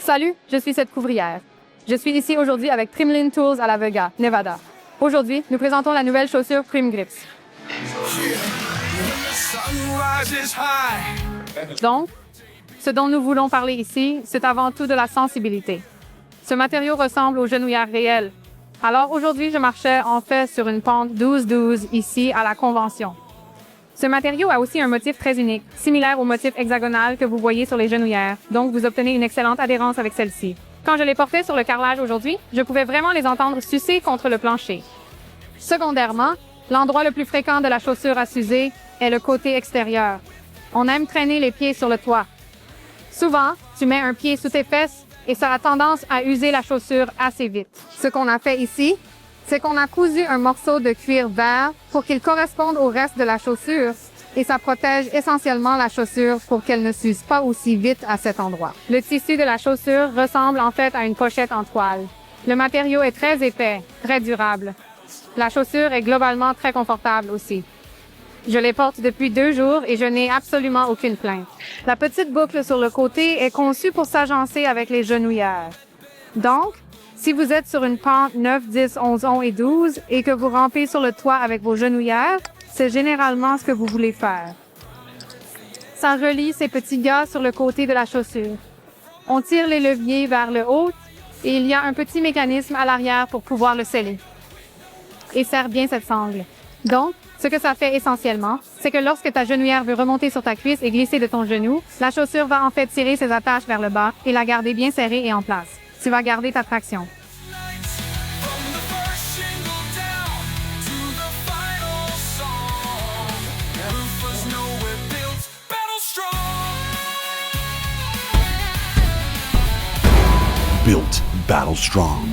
Salut, je suis cette couvrière. Je suis ici aujourd'hui avec Trimlin Tools à La Vega, Nevada. Aujourd'hui, nous présentons la nouvelle chaussure Prim Grips. Donc, ce dont nous voulons parler ici, c'est avant tout de la sensibilité. Ce matériau ressemble aux genouillères réelles. Alors aujourd'hui, je marchais en fait sur une pente 12-12 ici à la Convention. Ce matériau a aussi un motif très unique, similaire au motif hexagonal que vous voyez sur les genouillères, donc vous obtenez une excellente adhérence avec celle-ci. Quand je les portais sur le carrelage aujourd'hui, je pouvais vraiment les entendre sucer contre le plancher. Secondairement, l'endroit le plus fréquent de la chaussure à s'user est le côté extérieur. On aime traîner les pieds sur le toit. Souvent, tu mets un pied sous tes fesses et ça a tendance à user la chaussure assez vite. Ce qu'on a fait ici, c'est qu'on a cousu un morceau de cuir vert pour qu'il corresponde au reste de la chaussure et ça protège essentiellement la chaussure pour qu'elle ne s'use pas aussi vite à cet endroit. Le tissu de la chaussure ressemble en fait à une pochette en toile. Le matériau est très épais, très durable. La chaussure est globalement très confortable aussi. Je les porte depuis 2 jours et je n'ai absolument aucune plainte. La petite boucle sur le côté est conçue pour s'agencer avec les genouillères. Donc, si vous êtes sur une pente 9, 10, 11, 11 et 12 et que vous rampez sur le toit avec vos genouillères, c'est généralement ce que vous voulez faire. Ça relie ces petits gars sur le côté de la chaussure. On tire les leviers vers le haut et il y a un petit mécanisme à l'arrière pour pouvoir le sceller. Et serre bien cette sangle. Donc, ce que ça fait essentiellement, c'est que lorsque ta genouillère veut remonter sur ta cuisse et glisser de ton genou, la chaussure va en fait tirer ses attaches vers le bas et la garder bien serrée et en place. Tu vas garder ta traction. Built Battle Strong.